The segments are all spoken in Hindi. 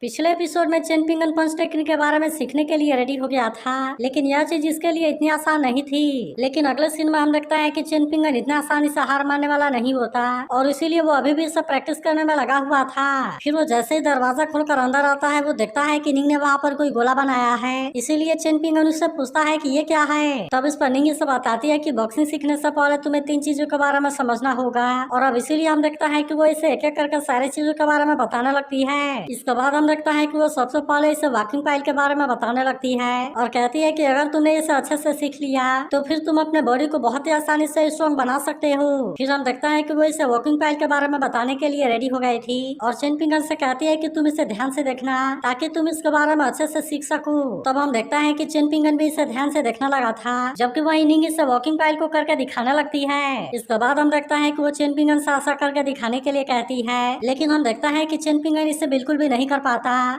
पिछले एपिसोड में चेन पिंगन पंच टेक्निक के बारे में सीखने के लिए रेडी हो गया था, लेकिन यह चीज इसके लिए इतनी आसान नहीं थी। लेकिन अगले सीन में हम देखता है कि चेन पिंगन इतना आसानी से हार मानने वाला नहीं होता और इसीलिए वो अभी भी इसे प्रैक्टिस करने में लगा हुआ था। फिर वो जैसे ही दरवाजा खोलकर अंदर आता है, वो देखता है कि निंग ने वहाँ पर कोई गोला बनाया है। इसीलिए चेन पिंगन उससे पूछता है कि ये क्या है। तब इस पर निंग इसे बताती है कि बॉक्सिंग सीखने से पहले तुम्हें 3 चीजों के बारे में समझना होगा। और अब इसीलिए हम देखता है कि वो इसे एक एक करके सारी चीजों के बारे में बताने लगती है। इसके बाद हम देखता है कि वो सबसे पहले इसे वॉकिंग पाइल के बारे में बताने लगती है और कहती है कि अगर तुमने इसे अच्छे से सीख लिया तो फिर तुम अपने बॉडी को बहुत ही आसानी से स्ट्रॉन्ग बना सकते हो। फिर हम देखता है कि वो इसे वॉकिंग पाइल के बारे में बताने के लिए रेडी हो गई थी और चेन पिंगन से कहती है कि तुम इसे ध्यान से देखना ताकि तुम इसके बारे में अच्छे से सीख सको। तब हम देखता है कि चेन पिंगन भी इसे ध्यान से देखने लगा था, जबकि वही निंग इसे वॉकिंग पाइल को करके दिखाने लगती है। इसके बाद हम देखता है कि वो चेन पिंगन से ऐसा करके दिखाने के लिए कहती है, लेकिन हम देखता है कि चेन पिंगन इसे बिल्कुल भी नहीं कर पाता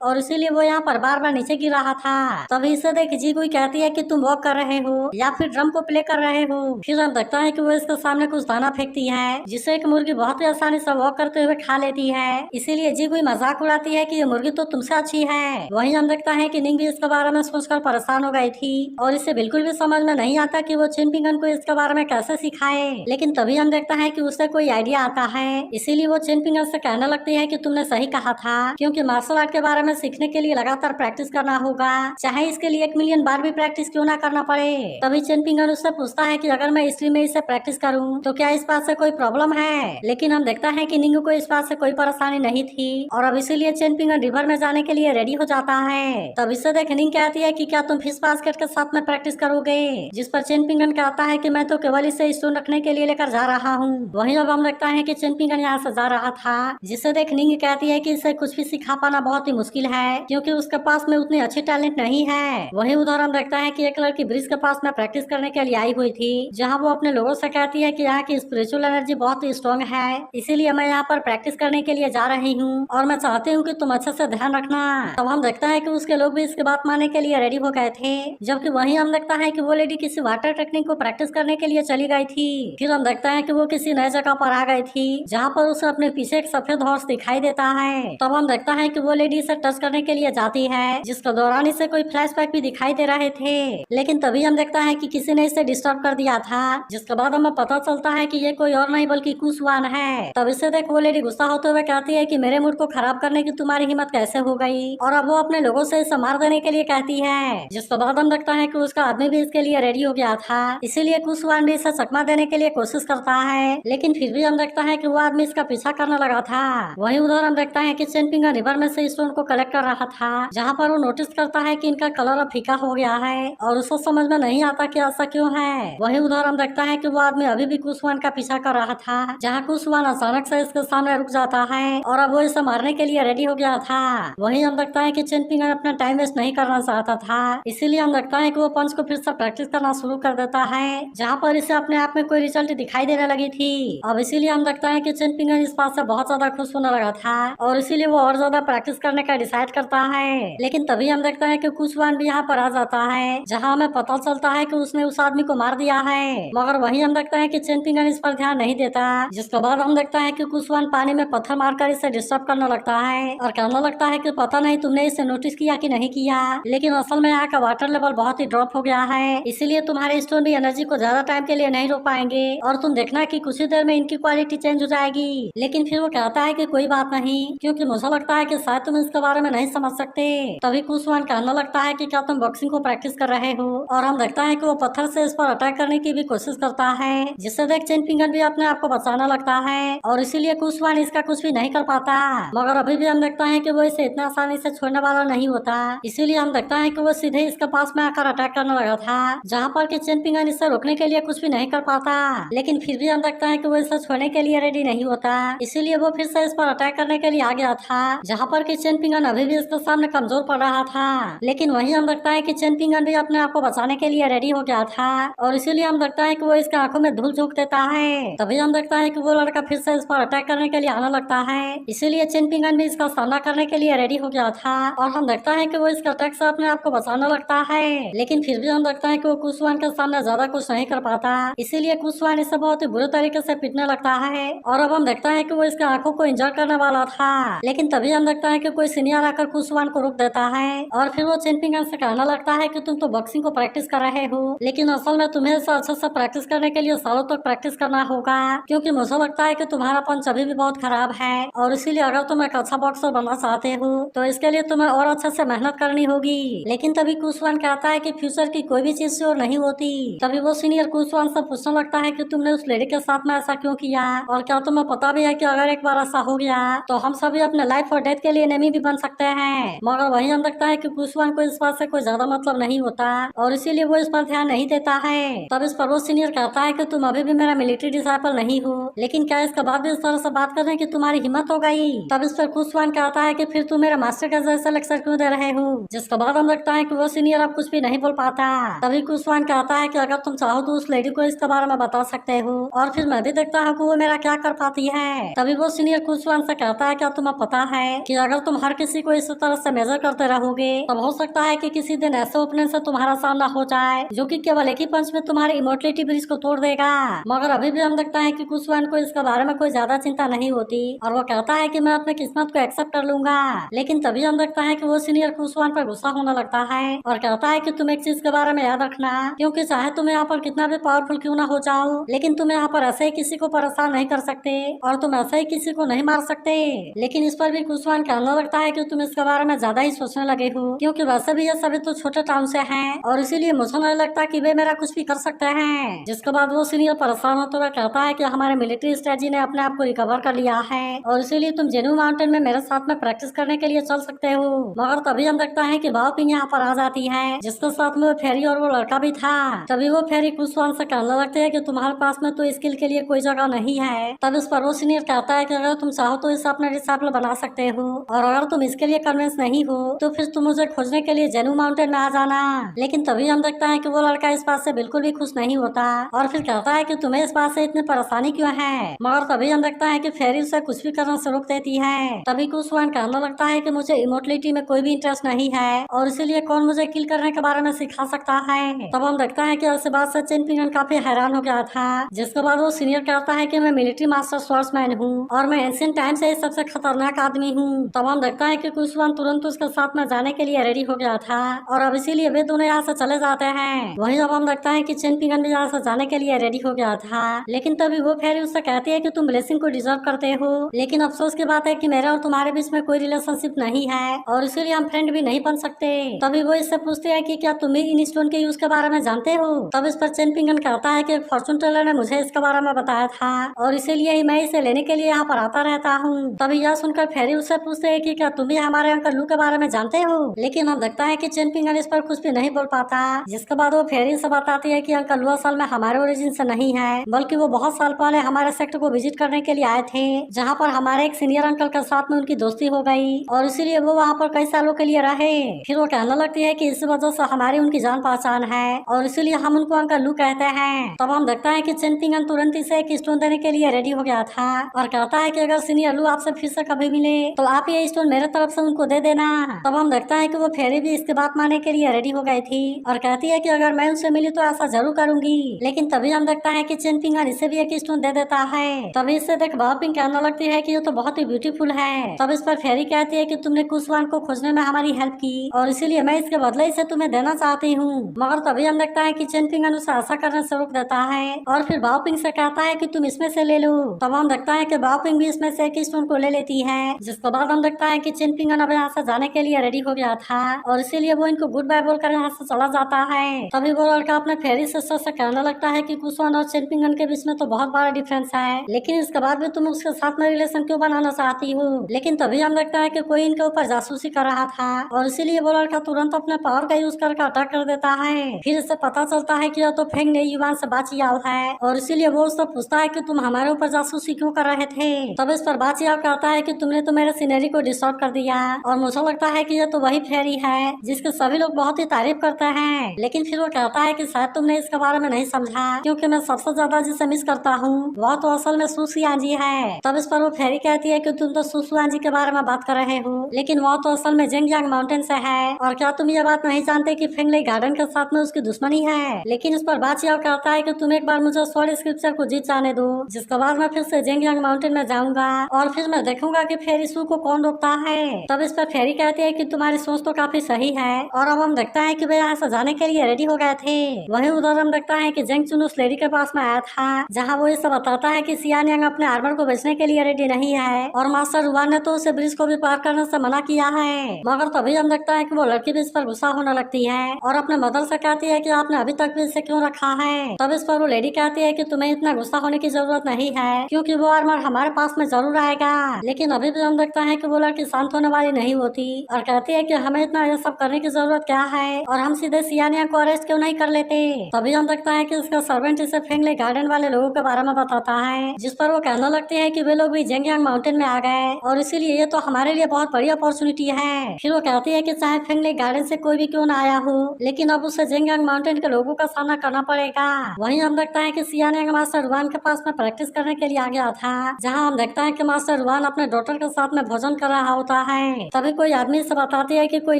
और इसीलिए वो यहाँ पर बार बार नीचे गिर रहा था। तभी इसे देख जी कोई कहती है कि तुम वॉक कर रहे हो या फिर ड्रम को प्ले कर रहे हो। फिर हम देखता है कि वो इसके सामने कुछ दाना फेंकती है, जिसे एक मुर्गी बहुत ही आसानी से वॉक करते हुए खा लेती है। इसीलिए जी कोई मजाक उड़ाती है कि ये मुर्गी तो तुमसे अच्छी है। वहीं हम देखता है कि निंग भी इसके बारे में सोचकर परेशान हो गई थी और इसे बिल्कुल भी समझ में नहीं आता कि वो चेन पिंगन को इसके बारे में कैसे सिखाए। लेकिन तभी हम देखता है कि उसे कोई आइडिया आता है, इसीलिए वो चेन पिंगन से कहने लगती है कि तुमने सही कहा था, क्योंकि मार्शल आर्ट के बारे में सीखने के लिए लगातार प्रैक्टिस करना होगा, चाहे इसके लिए 1 मिलियन बार भी प्रैक्टिस क्यों ना करना पड़े। तभी चेन पिंगन उससे पूछता है कि अगर मैं स्ट्रीम में इसे प्रैक्टिस करूं तो क्या इस बात से कोई प्रॉब्लम है। लेकिन हम देखता है कि निंगू को इस बात से कोई परेशानी नहीं थी और अब इसीलिए चेन पिंगन रिवर में जाने के लिए रेडी हो जाता है। तब इसे देख निंग कहती है कि क्या तुम फिश बास्केट के साथ में प्रैक्टिस करोगे, जिस पर चेन पिंगन कहता है कि मैं तो केवल इसे स्टोन रखने के लिए लेकर जा रहा हूँ। वहीं अब हम देखता है कि चेन पिंगन यहाँ से जा रहा था, जिसे देख निंग कहती है कि इसे कुछ भी सिखा पाना बहुत ही मुश्किल है, क्योंकि उसके पास में उतनी अच्छी टैलेंट नहीं है। वहीं उधर हम देखता है कि एक लड़की ब्रिज के पास में प्रैक्टिस करने के लिए आई हुई थी, जहाँ वो अपने लोगों से कहती है कि यहाँ की स्पिरिचुअल एनर्जी बहुत ही स्ट्रॉन्ग है, इसीलिए मैं यहाँ पर प्रैक्टिस करने के लिए जा रही हूँ और मैं चाहती हूँ कि तुम अच्छे से ध्यान रखना। तब हम देखता है कि उसके लोग भी इसकी बात मानने के लिए रेडी हो गए थे, जबकि वहीं हम देखता है कि वो लेडी किसी वाटर टेक्निक को प्रैक्टिस करने के लिए चली गई थी। फिर हम देखता है कि वो किसी नए जगह पर आ गई थी, जहाँ पर उसे अपने पीछे एक सफेद हॉर्स दिखाई देता है। तब हम देखता है कि वो लेडी इसे टच करने के लिए जाती है, जिसके दौरान इसे कोई फ्लैशबैक भी दिखाई दे रहे थे। लेकिन तभी हम देखता है कि किसी ने इसे डिस्टर्ब कर दिया था, जिसके बाद हमें पता चलता है कि ये कोई और नहीं बल्कि कुशवान है। तब इसे देख वो लेडी गुस्सा होते हुए कहती है कि मेरे मूड को खराब करने की तुम्हारी हिम्मत कैसे हो गई, और अब वो अपने लोगों से इसे मार देने के लिए कहती है। जिसके बाद हम देखता है कि उसका आदमी भी इसके लिए रेडी हो गया था, इसीलिए कुशवान भी इसे चकमा देने के लिए कोशिश करता है, लेकिन फिर भी हम देखता है कि वो आदमी इसका पीछा करने लगा था। वहीं उधर हम देखता है कि चेन पिंगन रिवर में से स्टोन को कलेक्ट कर रहा था, जहाँ पर वो नोटिस करता है कि इनका कलर अब फीका हो गया है और उसे समझ में नहीं आता कि ऐसा क्यों है। वहीं उधर हम देखता है कि वो आदमी अभी भी कुशवान का पीछा कर रहा था, जहाँ कुशवान अचानक से इसके सामने रुक जाता है और अब वो इसे मारने के लिए रेडी हो गया था। वहीं हम देखता है कि चेन पिंगन अपना टाइम वेस्ट नहीं करना चाहता था, इसीलिए हम देखता है कि वो पंच को फिर से प्रैक्टिस करना शुरू कर देता है, जहाँ पर इसे अपने आप में कोई रिजल्ट दिखाई देने लगी थी। अब इसीलिए हम देखता है कि चेन पिंगन इस बात से बहुत ज्यादा खुश होने लगा था और इसीलिए वो और ज्यादा प्रैक्टिस करने का डिसाइड करता है। लेकिन तभी हम देखता है कि कुशवान भी यहाँ पर आ जाता है, जहाँ हमें पता चलता है कि उसने उस आदमी को मार दिया है, मगर वहीं हम देखता है कि चेन पिंगन इस पर ध्यान नहीं देता। जिसके बाद हम देखता है कि कुशवान पानी में पत्थर मारकर इसे डिस्टर्ब करने लगता है और कहने लगता है कि पता नहीं तुमने इसे नोटिस किया कि नहीं किया, लेकिन असल में यहाँ का वाटर लेवल बहुत ही ड्रॉप हो गया है, इसीलिए तुम्हारे स्टोन भी एनर्जी को ज्यादा टाइम के लिए नहीं रोक पाएंगे और तुम देखना कि कुछ ही देर में इनकी क्वालिटी चेंज हो जाएगी। लेकिन फिर वो कहता है कि कोई बात नहीं, क्योंकि मुझे लगता है कि शायद तुम इसके बारे में नहीं समझ सकते। तभी कुशवान कहने लगता है कि क्या तुम बॉक्सिंग को प्रैक्टिस कर रहे हो, और हम देखता है कि वो पत्थर से इस पर अटैक करने की भी कोशिश करता है, जिससे देख चेन पिंगन भी अपने आप को बचाना लगता है और इसीलिए कुशवान इसका कुछ भी नहीं कर पाता। मगर अभी भी हम देखता है कि वो इसे इतना आसानी से छोड़ने वाला नहीं होता, इसीलिए हम देखता है कि वो सीधे इसके पास में आकर अटैक करने लगा था, जहाँ पर कि चेन पिंगन इसे रोकने के लिए कुछ भी नहीं कर पाता। लेकिन फिर भी हम देखता है कि वो इसे छोड़ने के लिए रेडी नहीं होता, इसीलिए वो फिर से इस पर अटैक करने के लिए आ गया था, जहाँ पर कि चेन पिंगन अभी भी इसके सामने कमजोर पड़ रहा था। लेकिन वहीं हम देखता है कि चेन पिंगन भी अपने आप को बचाने के लिए रेडी हो गया था और इसीलिए हम देखता है कि वो इसके आंखों में धूल झोंक देता है। तभी हम देखता है कि वो लड़का फिर से इस पर अटैक करने के लिए आने लगता है, इसीलिए चेन पिंगन भी इसका सामना करने के लिए रेडी हो गया था और हम देखता है कि वो इसके अटैक से अपने आप को बचाने लगता है। लेकिन फिर भी हम देखता है कि वो कुशवान के सामने ज्यादा कुछ नहीं कर पाता, इसीलिए कुशवान इसे बहुत ही बुरे तरीके से पीटने लगता है और अब हम देखता है कि वो इसके आंखों को इंजर करने वाला था। लेकिन तभी हम देखता है कि कोई सीनियर आकर कुशवान को रोक देता है और फिर वो चेनपिंगन से कहने लगता है कि तुम तो बॉक्सिंग को प्रैक्टिस कर रहे हो, लेकिन असल में तुम्हें इसे अच्छे से प्रैक्टिस करने के लिए सालों तक प्रैक्टिस करना होगा, क्योंकि मुझे लगता है कि तुम्हारा पंच अभी भी बहुत खराब है और इसीलिए अगर तुम एक अच्छा बॉक्सर बनना चाहते हो तो इसके लिए तुम्हें और अच्छे से मेहनत करनी होगी। लेकिन तभी कुशवान कहता है कि फ्यूचर की कोई भी चीज श्योर नहीं होती। तभी वो सीनियर कुशवान से पूछने लगता है कि तुमने उस लेडी के साथ में ऐसा क्यों किया और क्या तुम्हें पता भी है कि अगर एक बार ऐसा हो गया तो हम सभी अपने लाइफ और डेथ के लिए एनिमी भी बन सकते हैं। मगर वही हम लगता है कि कुशवान को इस बात से कोई ज्यादा मतलब नहीं होता और इसीलिए वो इस पर ध्यान नहीं देता है। तब इस पर वो सीनियर कहता है कि तुम अभी भी मेरा मिलिट्री डिसाइपल नहीं हो, लेकिन क्या इसके बाद भी इस तरह से बात करने की तुम्हारी हिम्मत हो गई? तब इस पर कुशवान कहता है कि फिर तुम मेरे मास्टर का जैसा लेक्चर क्यों दे रहे हो, जिसके बाद हम लगता है कि वो सीनियर अब कुछ भी नहीं बोल पाता। तभी कुशवान कहता है कि अगर तुम चाहो तो उस लेडी को इसके बारे में बता सकते हो और फिर मैं भी देखता हूँ कि वो मेरा क्या कर पाती है। तभी वो सीनियर कुशवान से कहता है क्या तुम्हें पता है कि अगर तुम हर किसी को इस तरह से मेजर करते रहोगे तब हो सकता है कि किसी दिन ऐसे ओपनिंग से तुम्हारा सामना हो जाए जो कि केवल एक ही पंच में तुम्हारी इमोर्टलिटी ब्रिज को तोड़ देगा। मगर अभी भी हम देखता है कि कुशवान को इसके बारे में कोई ज्यादा चिंता नहीं होती और वो कहता है कि मैं अपने किस्मत को एक्सेप्ट कर लूंगा। लेकिन तभी हम देखता है कि वो सीनियर कुशवान पर गुस्सा होने लगता है और कहता है कि तुम एक चीज के बारे में याद रखना, क्योंकि चाहे तुम यहाँ पर कितना भी पावरफुल क्यों ना हो जाओ, लेकिन तुम यहाँ पर ऐसे ही किसी को परेशान नहीं कर सकते और तुम ऐसे ही किसी को नहीं मार सकते। लेकिन इस पर भी कुशवान कहने लगता है कि तुम इसके बारे में ज्यादा ही सोचने लगे हो, क्योंकि वैसे भी ये सभी तो छोटे टाउन से हैं और इसीलिए मुझे नहीं लगता कि वे मेरा कुछ भी कर सकते हैं। जिसके बाद वो सीनियर परेशान होते हुए कहता है कि हमारे मिलिट्री स्ट्रेटजी ने अपने आप को रिकवर कर लिया है और इसीलिए तुम जेनू माउंटेन में मेरे साथ में प्रैक्टिस करने के लिए चल सकते हो। मगर तभी हम देखता है कि बाओ पिंग यहाँ पर आ जाती है, जिसके साथ में वो फेरी और वो लड़का भी था। तभी वो फेरी कुशवान से कहने लगते है कि तुम्हारे पास में तो स्किल के लिए कोई जगह नहीं है। तब इस पर वो सीनियर कहता है कि अगर तुम चाहो तो इसे अपना डिसाइपल बना सकते हो और अगर तुम इसके लिए कन्विंस नहीं हो तो फिर तुम मुझे खोजने के लिए जेनू माउंटेन में आ जाना। लेकिन तभी हम देखता है कि वो लड़का इस बात से बिल्कुल भी खुश नहीं होता और फिर कहता है कि तुम्हें इस बात से इतनी परेशानी क्यों है। मगर तभी हम देखता है कि फेरी उसे कुछ भी करने से रोक देती है। तभी कुशवान कहने लगता है कि मुझे इमोर्टलिटी में कोई भी इंटरेस्ट नहीं है और इसीलिए कौन मुझे किल करने के बारे में सिखा सकता है। तब हम देखता है कि इस बात से चेनपिंगन काफी हैरान हो गया था, जिसके बाद वो सीनियर कहता है कि मैं मिलिट्री मास्टर स्वॉर्ड्समैन हूँ और मैं एंशिएंट टाइम से सबसे खतरनाक आदमी हूँ। तब हम देखता है कि कुशवान तुरंत उसके साथ में जाने के लिए रेडी हो गया था और अब इसीलिए वे दोनों यहाँ से चले जाते हैं। वहीं अब हम देखता है कि चेनपिंगन भी यहाँ से जाने के लिए रेडी हो गया था, लेकिन तभी वो फेरी उससे कहती है कि तुम ब्लेसिंग को डिजर्व करते हो, लेकिन अफसोस की बात है कि मेरा और तुम्हारे बीच में कोई रिलेशनशिप नहीं है और इसीलिए हम फ्रेंड भी नहीं बन सकते। तभी वो इससे पूछते हैं कि क्या तुम भी इन स्टोन के यूज के बारे में जानते हो। तब इस पर चेनपिंगन कहता है कि फॉर्चून टेलर ने मुझे इसके बारे में बताया था और इसीलिए ही मैं इसे लेने के लिए यहाँ पर आता रहता हूँ। तभी यह सुनकर फेरी उससे पूछते है कि क्या तुम भी हमारे अंकल लू के बारे में जानते हो, लेकिन हम देखता है कि चेनपिंगन इस पर कुछ भी नहीं बोल पाता। जिसके बाद वो फेरी से बताती है कि अंकल लू असल में हमारे ओरिजिन से नहीं है, बल्कि वो बहुत साल पहले हमारे सेक्टर को विजिट करने के लिए आए थे, जहाँ पर हमारे एक सीनियर अंकल के साथ में उनकी दोस्ती हो गई और इसीलिए वो वहाँ पर कई सालों के लिए रहे। फिर वो कहने लगती है कि इस वजह से हमारी उनकी जान पहचान है और इसीलिए हम उनको अंकल लू कहते हैं। तब हम देखता है कि चेनपिंगन तुरंत इसे एक स्टोन देने के लिए रेडी हो गया था और कहता है कि अगर सीनियर लू आपसे फिर से कभी मिले तो आप ये स्टोन मेरे तरफ से उनको दे देना। तब हम देखता है कि वो फेरी भी इसके बात मानने के लिए रेडी हो गई थी और कहती है कि अगर मैं उनसे मिली तो ऐसा जरूर करूंगी। लेकिन तभी हम देखता है कि चेनपिंगन इसे भी एक स्टोन दे देता है। तभी इससे देख बाओ पिंग कहने लगती है कि ये तो बहुत ही ब्यूटीफुल है। तब इस पर फेरी कहती है कि तुमने कुशवान को खोजने में हमारी हेल्प की और इसीलिए मैं इसके बदले इसे तुम्हें देना चाहती हूँ। मगर तभी हम देखता है कि चेनपिंगन उसे ऐसा करने से रोक देता है और फिर बाओ पिंग से कहता है कि तुम इसमें से ले लो। तब हम देखता है कि बाओ पिंग भी इसमें से एक स्टोन को ले लेती है। जिसके बाद हम देखता है कि चेनपिंगन अब यहाँ से जाने के लिए रेडी हो गया था और इसीलिए वो इनको गुड बाय बोलकर यहाँ से चला जाता है। तभी वो लड़का अपने फेरी सिस्टर से कहने लगता है कि कुशवान और चेनपिंगन के बीच में तो बहुत बड़ा डिफरेंस है, लेकिन इसके बाद भी तुम उसके साथ में रिलेशन क्यों बनाना चाहती हो। लेकिन तभी हम देखता है कि कोई इनके ऊपर जासूसी कर रहा था और इसीलिए वो लड़का तुरंत अपने पावर का यूज करके अटैक कर देता है। फिर इससे पता चलता है कि यह तो फेंग ने युवान से बाचियाओ है और इसीलिए वो उससे पूछता है कि तुम हमारे ऊपर जासूसी क्यों कर रहे थे। तब इस पर बाचियाओ कहता है कि तुमने तो मेरे सीनरी को डिस्टर्ब कर दिया और मुझे लगता है कि यह तो वही फेरी है जिसके सभी लोग बहुत ही तारीफ करते हैं। लेकिन फिर वो कहता है कि शायद तुमने इसके बारे में नहीं समझा, क्योंकि मैं सबसे ज्यादा जिसे मिस करता हूँ वह तो असल में सुसुआंजी है। तब इस पर वो फेरी कहती है कि तुम तो सुसुआंजी के बारे में बात कर रहे हो, लेकिन वह तो असल में जेंगयांग माउंटेन से है। और क्या तुम ये बात नहीं जानते कि फेंगले गार्डन के साथ में उसकी दुश्मनी है। लेकिन इस पर बाचियाओ कहता है कि तुम एक बार मुझे स्वॉर्ड स्क्रिप्चर को जीत जाने दो, जिसके बाद मैं फिर से जेंगयांग माउंटेन में जाऊंगा और फिर मैं देखूंगा कि फेरी सू को कौन रोक रोकता है। तब इस पर फेरी कहती है कि तुम्हारी सोच तो काफी सही है। और अब हम देखता है कि वे यहाँ से जाने के लिए रेडी हो गए थे। वहीं उधर हम देखता है कि जेंग चुन उस लेडी के पास में आया था, जहाँ वो इसे बताता है कि सियान यांग अपने आर्मर को बेचने के लिए रेडी नहीं है और मास्टर रुआन ने तो उसे ब्रिज को भी पार करने से मना किया है। मगर तभी हम देखता है कि वो लड़की भी इस पर गुस्सा होने लगती है और अपने मदर से कहती है कि आपने अभी तक भी इसे क्यों रखा है। तब इस पर वो लेडी कहती है कि तुम्हें इतना गुस्सा होने की जरूरत नहीं है, क्योंकि वो आर्मर हमारे पास में जरूर आएगा। लेकिन अभी भी हम देखता है कि वो लड़की शांत होने वाली नहीं होती और कहती है कि हमें इतना ये सब करने की जरूरत क्या है और हम सीधे सियान यांग को अरेस्ट क्यों नहीं कर लेते। तभी हम देखता है कि उसका सर्वेंट इसे फेंगले गार्डन वाले लोगों के बारे में बताता है, जिस पर वो कहने लगती है कि वे लोग भी जेंग यांग माउंटेन में आ गए और इसीलिए ये तो हमारे लिए बहुत बड़ी अपॉर्चुनिटी है। फिर वो कहती है कि चाहे फेंगले गार्डन से कोई भी क्यों ना आया हो, लेकिन अब उसे जेंग यांग माउंटेन के लोगों का सामना करना पड़ेगा। वहीं हम देखता है कि सियान यांग मास्टर रुआन के पास में प्रैक्टिस करने के लिए आ गया था, जहाँ हम देखता है कि मास्टर रुआन अपने डॉटर के साथ में भोजन कर रहा होता है। तभी कोई आदमी से बताती है कि कोई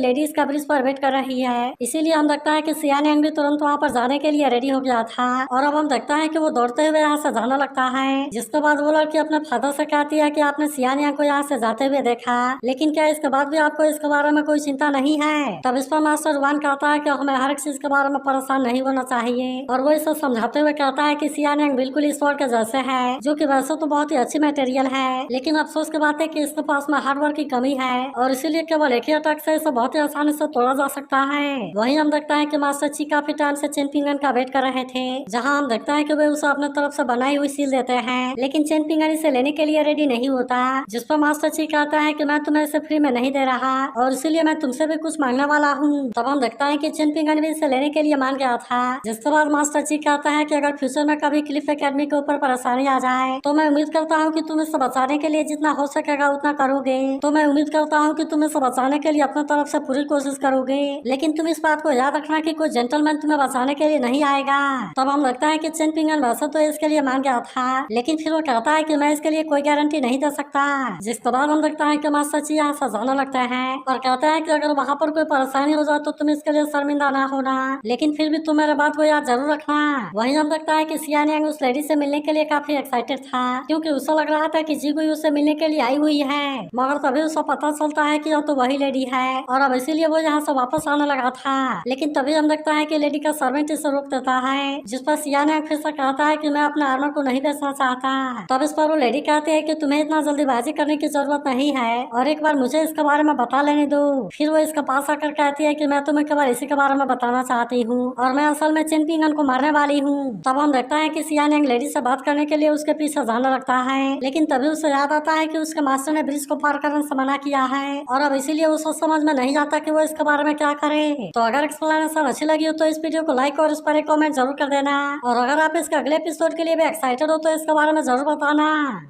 लेडीज का ब्रिज पर वेट कर रही है, इसीलिए हम देखता है कि सियान यांग भी तुरंत वहाँ पर जाने के लिए रेडी हो गया था। और अब हम देखता है कि वो दौड़ते हुए यहाँ से जाने लगता है, जिसके बाद वो लड़की अपने फादर से कहती है कि आपने सियान यांग को यहाँ से जाते हुए देखा, लेकिन क्या इसके बाद भी आपको इसके बारे में कोई चिंता नहीं है। तब इस पर मास्टर रुआन कहता है कि हमें हर एक चीज के बारे में परेशान नहीं होना चाहिए और वो इसे समझाते हुए कहता है कि सियान यांग बिल्कुल ईश्वर के जैसे है, जो कि वैसे तो बहुत ही अच्छी मटेरियल है, लेकिन अफसोस की बात है कि इसके पास में हार्ड वर्क की कमी है और इसीलिए केवल एक ही अटैक से इसे बहुत ही आसानी से तोड़ा जा सकता है। वहीं हम देखता है कि मास्टर ची काफी टाइम से चेन पिंगन का वेट कर रहे थे, जहाँ हम देखता है कि वे उसे अपने तरफ से बनाई हुई सील देते हैं, लेकिन चेन पिंगन इसे लेने के लिए रेडी नहीं होता, जिस पर मास्टर ची कहता है कि मैं तुम्हें इसे फ्री में नहीं दे रहा और इसीलिए मैं तुमसे भी कुछ मांगने वाला हूँ। तब हम देखता है कि चेन पिंगन भी इसे लेने के लिए मान गया था, जिसके बाद मास्टर ची कहता है कि अगर फ्यूचर में कभी क्लिफ एकेडमी के ऊपर परेशानी आ जाए तो मैं उम्मीद करता हूँ कि तुम इसे बचाने के लिए जितना हो सकेगा उतना करोगे। तो मैं उम्मीद करता हूँ कि तुम इसे बचाने के लिए अपने तरफ से पूरी कोशिश करोगे, लेकिन तुम इस बात को याद रखना कि कोई जेंटलमैन तुम्हें बचाने के लिए नहीं आएगा। तब हम लगता है कि चेन पिंगन वैसे तो इसके लिए मान गया था, लेकिन फिर वो कहता है कि मैं इसके लिए कोई गारंटी नहीं दे सकता। जिसके बाद हम देखता है कि मास्टर ची यहाँ से जाने लगता है और कहता है कि अगर वहाँ पर कोई परेशानी हो जाए तो तुम इसके लिए शर्मिंदा ना होना, लेकिन फिर भी तुम मेरे बात को याद जरूर रखना। वहीं हम देखता है कि सियान यांग उस लेडी से मिलने के लिए काफी एक्साइटेड था, क्योंकि उसे लग रहा था कि जीगुई उसे मिलने के लिए आई हुई है, मगर तभी उसे पता चलता है कि यह तो वही लेडी है और अब इसीलिए वो यहाँ से वापस आने लगा था। लेकिन तभी हम देखता है कि लेडी का सर्वेंट इसे रोक देता है, जिस पर सियान यांग फिर से कहता है कि मैं अपने आर्मर को नहीं बेचना चाहता। तब इस पर वो लेडी कहती है कि तुम्हें इतना जल्दीबाजी करने की जरूरत नहीं है और एक बार मुझे इसके बारे में बता लेने दो। फिर वो इसके पास आकर कहती है कि मैं तुम्हें केवल इसी के बारे में बताना चाहती हूँ और मैं असल में चेन पिंगन को मारने वाली हूँ। तब हम देखता है कि सियान यांग लेडी से बात करने के लिए उसके पीछे जाने लगता है, लेकिन तभी उसे याद आता है कि उसके मास्टर ने ब्रिज को पार करने से मना किया है और अब इसीलिए उसे समझ में नहीं आता कि वो इसके बारे में क्या करे। तो अगर एक्सप्लेनेशन अच्छी लगी हो तो इस वीडियो को लाइक और इस पर एक कमेंट जरूर कर देना और अगर आप इसके अगले एपिसोड के लिए भी एक्साइटेड हो तो इसके बारे में जरूर बताना।